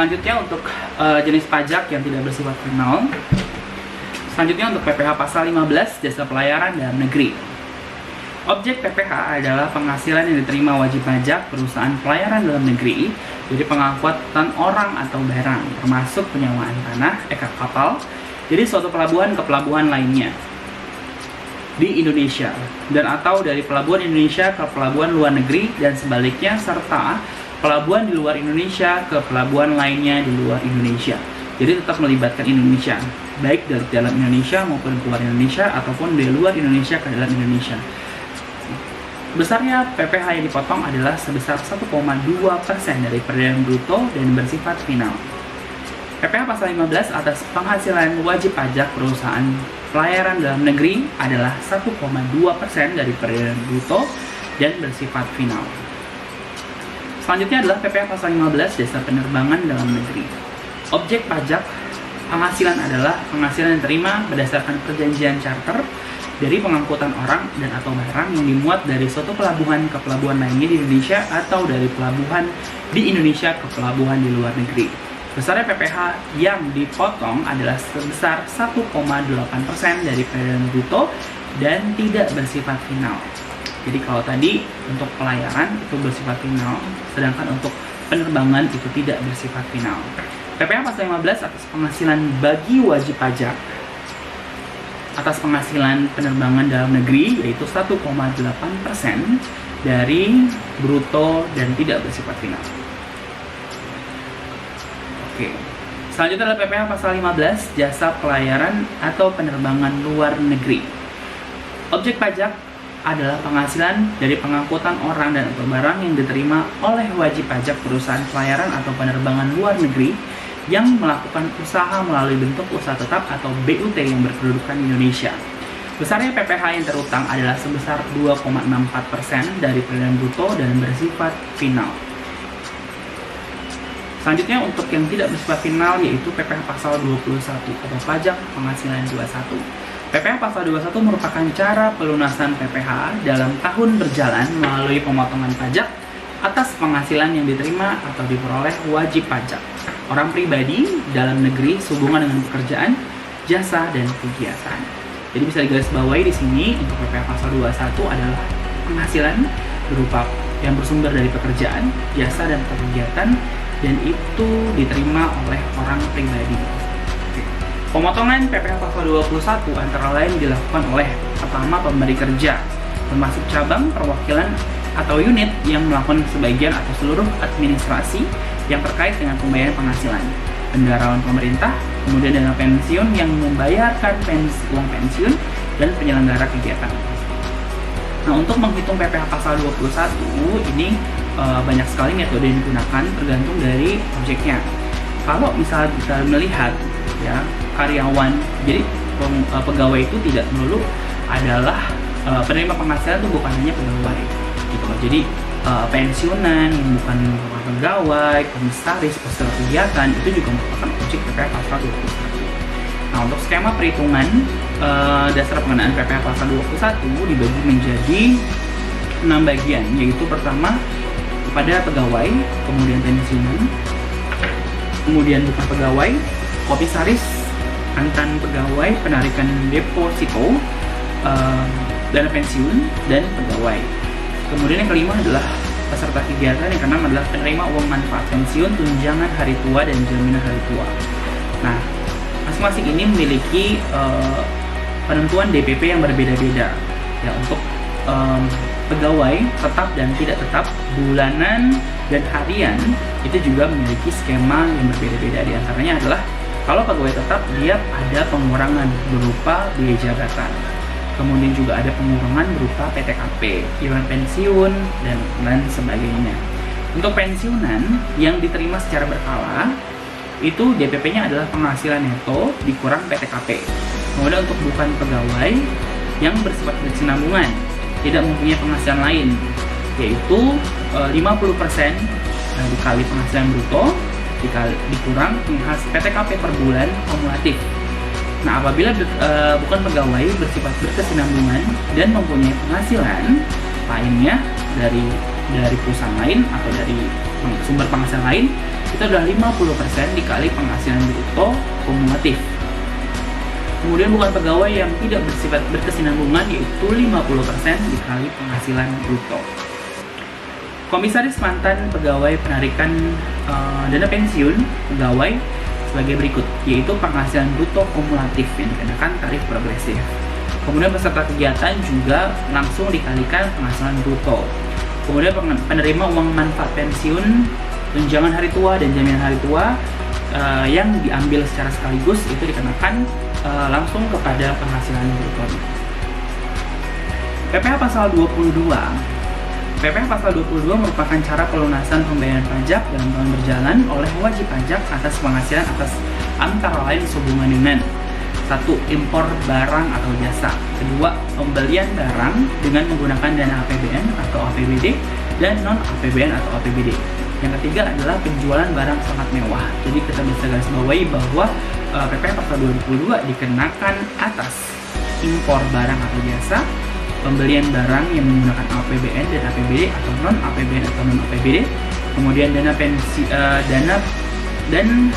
Selanjutnya untuk jenis pajak yang tidak bersifat final. Selanjutnya untuk PPh pasal 15 jasa pelayaran dalam negeri. Objek PPh adalah penghasilan yang diterima wajib pajak perusahaan pelayaran dalam negeri dari pengangkutan orang atau barang, termasuk penyewaan tanah, kapal, dari suatu pelabuhan ke pelabuhan lainnya di Indonesia, dan atau dari pelabuhan Indonesia ke pelabuhan luar negeri dan sebaliknya, serta pelabuhan di luar Indonesia ke pelabuhan lainnya di luar Indonesia. Jadi tetap melibatkan Indonesia, baik dari dalam Indonesia maupun keluar Indonesia, ataupun dari luar Indonesia ke dalam Indonesia. Besarnya PPh yang dipotong adalah sebesar 1,2% dari perolehan bruto dan bersifat final. PPh pasal 15 atas penghasilan wajib pajak perusahaan pelayaran dalam negeri adalah 1,2% dari perolehan bruto dan bersifat final. Selanjutnya adalah PPh pasal 15 jasa penerbangan dalam negeri. Objek pajak penghasilan adalah penghasilan yang diterima berdasarkan perjanjian charter dari pengangkutan orang dan atau barang yang dimuat dari suatu pelabuhan ke pelabuhan lainnya di Indonesia atau dari pelabuhan di Indonesia ke pelabuhan di luar negeri. Besarnya PPh yang dipotong adalah sebesar 1,8% dari perolehan bruto dan tidak bersifat final. Jadi kalau tadi untuk pelayaran itu bersifat final, sedangkan untuk penerbangan itu tidak bersifat final. PPh pasal 15 atas penghasilan bagi wajib pajak atas penghasilan penerbangan dalam negeri yaitu 1,8% dari bruto dan tidak bersifat final. Oke. Selanjutnya adalah PPh pasal 15 jasa pelayaran atau penerbangan luar negeri. Objek pajak adalah penghasilan dari pengangkutan orang dan atau barang yang diterima oleh wajib pajak perusahaan pelayaran atau penerbangan luar negeri yang melakukan usaha melalui bentuk usaha tetap atau BUT yang berkedudukan di Indonesia. Besarnya PPh yang terutang adalah sebesar 2,64% dari perolehan bruto dan bersifat final. Selanjutnya untuk yang tidak bersifat final yaitu PPh pasal 21 atau pajak penghasilan 21. PPh pasal 21 merupakan cara pelunasan PPh dalam tahun berjalan melalui pemotongan pajak atas penghasilan yang diterima atau diperoleh wajib pajak orang pribadi dalam negeri sehubungan dengan pekerjaan, jasa, dan kegiatan. Jadi bisa digarisbawahi di sini untuk PPh pasal 21 adalah penghasilan berupa yang bersumber dari pekerjaan, jasa, dan kegiatan, dan itu diterima oleh orang pribadi. Pemotongan PPh pasal 21 antara lain dilakukan oleh pertama pemberi kerja, termasuk cabang, perwakilan, atau unit yang melakukan sebagian atau seluruh administrasi yang terkait dengan pembayaran penghasilan, bendaharawan pemerintah, kemudian dana pensiun yang membayarkan uang pensiun, dan penyelenggara kegiatan. Nah, untuk menghitung PPh pasal 21 ini banyak sekali metode yang digunakan tergantung dari objeknya. Kalau misalnya kita melihat ya karyawan, jadi pegawai itu tidak melulu adalah penerima penghasilan itu bukan hanya pegawai gitu. Jadi pensiunan yang bukan merupakan pegawai, komisaris, peserta kegiatan itu juga merupakan objek PPh pasal 21. Nah, untuk skema perhitungan dasar pengenaan PPh pasal 21 dibagi menjadi 6 bagian, yaitu pertama kepada pegawai, kemudian pensiunan, kemudian bukan pegawai, komisaris, mantan pegawai, penarikan deposito, dana pensiun, dan pegawai. Kemudian yang kelima adalah peserta kegiatan, yang keenam adalah penerima uang manfaat pensiun, tunjangan hari tua, dan jaminan hari tua. Nah, masing-masing ini memiliki penentuan DPP yang berbeda-beda ya untuk pegawai tetap dan tidak tetap, bulanan dan harian itu juga memiliki skema yang berbeda-beda. Di antaranya adalah kalau pegawai tetap dia ada pengurangan berupa biaya jabatan. Kemudian juga ada pengurangan berupa PTKP, iuran pensiun, dan lain sebagainya. Untuk pensiunan yang diterima secara berkala, itu DPP-nya adalah penghasilan neto dikurang PTKP. Kemudian untuk bukan pegawai yang bersifat berkesinambungan, tidak mempunyai penghasilan lain, yaitu 50% dikali penghasilan bruto, dikurang PTKP per bulan kumulatif. Nah, apabila bukan pegawai bersifat berkesinambungan dan mempunyai penghasilan lainnya dari perusahaan lain atau dari sumber penghasilan lain, itu adalah 50% dikali penghasilan bruto kumulatif. Kemudian bukan pegawai yang tidak bersifat berkesinambungan, yaitu 50% dikali penghasilan bruto. Komisaris mantan pegawai penarikan dana pensiun pegawai sebagai berikut, yaitu penghasilan bruto kumulatif yang dikenakan tarif progresif. Kemudian peserta kegiatan juga langsung dikalikan penghasilan bruto. Kemudian penerima uang manfaat pensiun, tunjangan hari tua dan jaminan hari tua yang diambil secara sekaligus itu dikenakan langsung kepada penghasilan bruto. PPh pasal 22. PPh pasal 22 merupakan cara pelunasan pembayaran pajak dalam tahun berjalan oleh wajib pajak atas penghasilan atas antara lain sehubungan dengan 1. Impor barang atau jasa. 2. Pembelian barang dengan menggunakan dana APBN atau APBD dan non-APBN atau APBD. Yang ketiga adalah penjualan barang sangat mewah. Jadi kita bisa garis bawahi bahwa PPh pasal 22 dikenakan atas impor barang atau jasa, pembelian barang yang menggunakan APBN dan APBD atau non-APBN atau non-APBD, kemudian dana pensi dan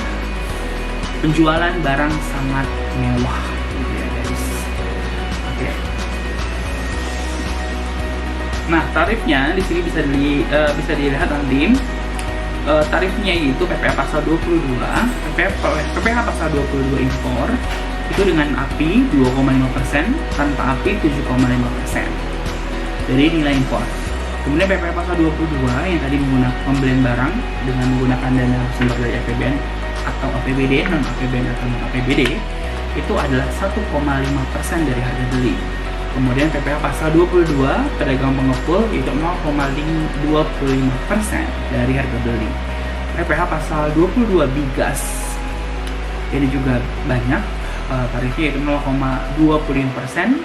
penjualan barang sangat mewah, gitu ya guys. Oke. Nah, tarifnya di sini bisa dilihat nanti. Tarifnya yaitu PPh pasal 22, PPh pasal 22 impor itu dengan API 2,5%, tanpa API 7,5% dari nilai impor. Kemudian PPh pasal 22 yang tadi menggunakan pembelian barang dengan menggunakan dana sumber dari APBN atau APBD, non APBN atau non APBD itu adalah 1,5% dari harga beli. Kemudian PPh pasal 22 pedagang pengepul itu 0,25% dari harga beli. PPh pasal 22 bigas ini juga banyak, tarifnya itu 0,25%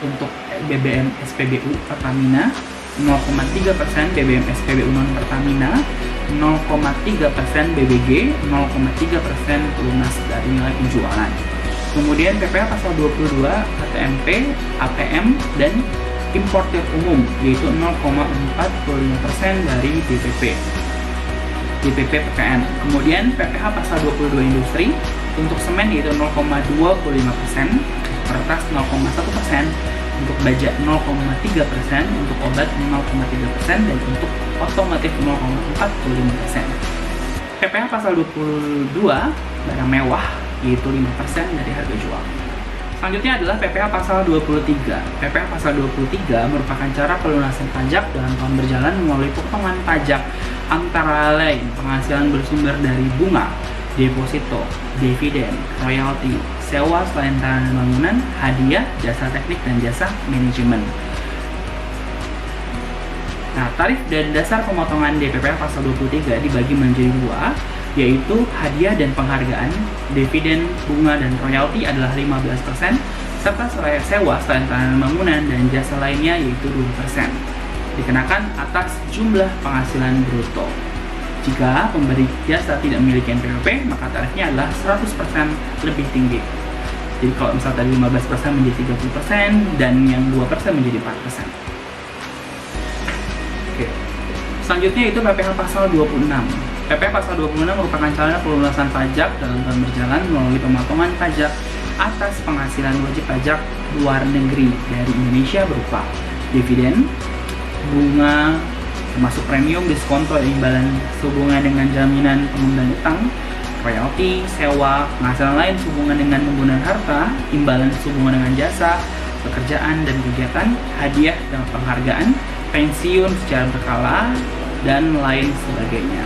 untuk BBM SPBU Pertamina, 0,3% BBM SPBU non Pertamina, 0,3% BBG, 0,3% lunas dari nilai penjualan. Kemudian PPh pasal 22 ATMP, APM, dan importir umum yaitu 0,45% dari DPP PPN. Kemudian PPh pasal 22 industri untuk semen yaitu 0,25%, kertas 0,1%, untuk baja 0,3%, untuk obat 0,3%, dan untuk otomotif 0,45%. PPh pasal 22 barang mewah yaitu 5% dari harga jual. Selanjutnya adalah PPh pasal 23. PPh pasal 23 merupakan cara pelunasan pajak dalam tahun berjalan melalui potongan pajak antara lain penghasilan bersumber dari bunga, deposito, dividen, royalti, sewa selain tanah dan bangunan, hadiah, jasa teknik, dan jasa manajemen. Nah, tarif dan dasar pemotongan DPPH pasal 23 dibagi menjadi dua, yaitu hadiah dan penghargaan, dividen, bunga, dan royalti adalah 15%, serta sewa selain tanah dan bangunan dan jasa lainnya yaitu 2%. Dikenakan atas jumlah penghasilan bruto. Jika pemberi jasa tidak memiliki NPWP, maka tarifnya adalah 100% lebih tinggi. Jadi kalau misalnya tadi 15% menjadi 30% dan yang 2% menjadi 4%. Oke. Selanjutnya itu PPh pasal 26. PPh pasal 26 merupakan cara pelunasan pajak dalam tahun berjalan melalui pemotongan pajak atas penghasilan wajib pajak luar negeri dari Indonesia berupa dividen, bunga, termasuk premium, diskonto, imbalan sehubungan dengan jaminan pengembangan utang, royalti, sewa, penghasilan lain sehubungan dengan penggunaan harta, imbalan sehubungan dengan jasa, pekerjaan dan kegiatan, hadiah dan penghargaan, pensiun secara berkala, dan lain sebagainya.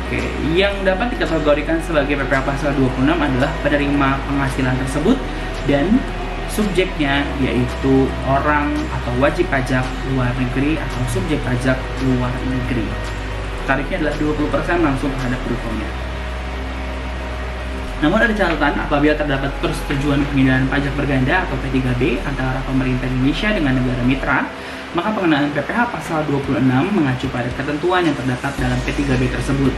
Oke, yang dapat dikategorikan sebagai PPh pasal 26 adalah penerima penghasilan tersebut dan subjeknya yaitu orang atau wajib pajak luar negeri atau subjek pajak luar negeri. Tarifnya adalah 20% langsung terhadap brutonya. Namun ada catatan, apabila terdapat persetujuan pengindahan pajak berganda atau P3B antara pemerintah Indonesia dengan negara mitra, maka pengenaan PPh pasal 26 mengacu pada ketentuan yang terdapat dalam P3B tersebut.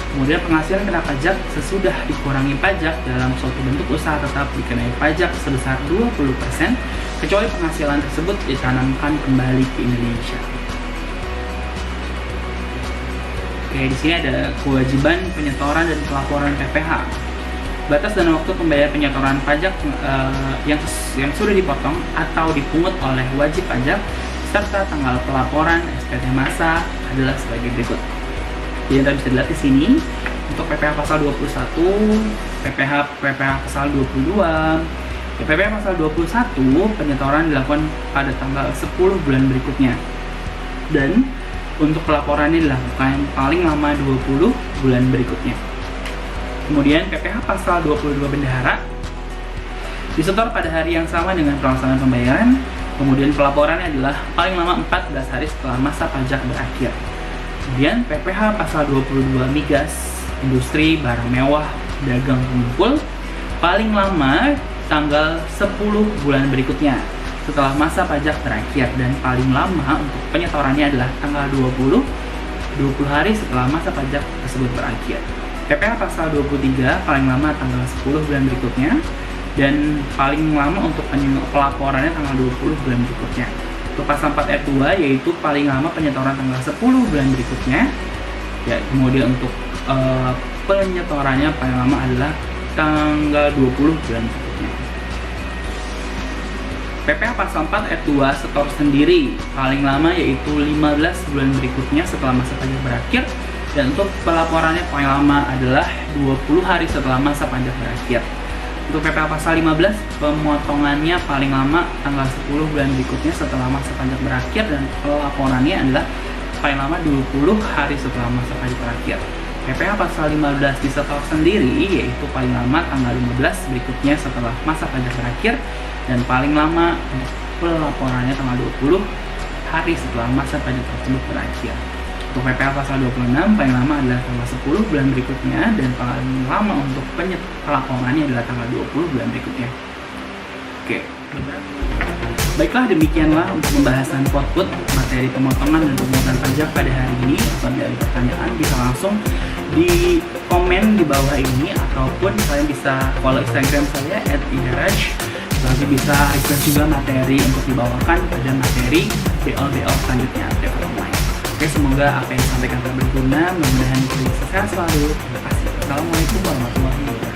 Kemudian penghasilan kena pajak sesudah dikurangi pajak dalam suatu bentuk usaha tetap dikenai pajak sebesar 20%, kecuali penghasilan tersebut ditanamkan kembali ke Indonesia. Oke, di sini ada kewajiban penyetoran dan pelaporan PPh. Batas dan waktu pembayaran penyetoran pajak yang sudah dipotong atau dipungut oleh wajib pajak serta tanggal pelaporan SPT masa adalah sebagai berikut. Jadi kita bisa dilihat di sini untuk PPh pasal 21, PPh pasal 22, PPh pasal 21 penyetoran dilakukan pada tanggal 10 bulan berikutnya. Dan untuk pelaporannya dilakukan paling lama 20 bulan berikutnya. Kemudian PPh pasal 22 bendahara disetor pada hari yang sama dengan pelaksanaan pembayaran. Kemudian pelaporannya adalah paling lama 14 hari setelah masa pajak berakhir. Kemudian PPh pasal 22 migas, industri, barang mewah, dagang pengumpul, paling lama tanggal 10 bulan berikutnya setelah masa pajak berakhir, dan paling lama untuk penyetorannya adalah tanggal 20 hari setelah masa pajak tersebut berakhir. PPh pasal 23 paling lama tanggal 10 bulan berikutnya, dan paling lama untuk pelaporannya tanggal 20 bulan berikutnya. Untuk pasal 4 ayat 2 yaitu paling lama penyetoran tanggal 10 bulan berikutnya. Ya, kemudian untuk penyetorannya paling lama adalah tanggal 20 bulan berikutnya. PPh pasal 4 ayat 2 setor sendiri paling lama yaitu 15 bulan berikutnya setelah masa pajak berakhir, dan untuk pelaporannya paling lama adalah 20 hari setelah masa pajak berakhir. Untuk PPh pasal 15 pemotongannya paling lama tanggal 10 bulan berikutnya setelah masa pajak berakhir, dan pelaporannya adalah paling lama 20 hari setelah masa pajak berakhir. PPh pasal 15 disetor sendiri yaitu paling lama tanggal 15 berikutnya setelah masa pajak berakhir, dan paling lama pelaporannya tanggal 20 hari setelah masa pajak tersebut berakhir. Untuk PPh pasal 26 paling lama adalah tanggal 10 bulan berikutnya, dan paling lama untuk pelaporannya adalah tanggal 20 bulan berikutnya. Oke. Baiklah, demikianlah untuk pembahasan Quote materi pemotongan dan pemungutan pajak pada hari ini. Apabila ada pertanyaan bisa langsung di komen di bawah ini, ataupun kalian bisa follow Instagram saya @idaraj. Nanti bisa request juga materi untuk dibawakan pada materi BL selanjutnya update online. Oke, semoga apa yang disampaikan telah berguna. Mudah-mudahan kita bisa sehat selalu. Terima kasih. Assalamualaikum warahmatullahi wabarakatuh.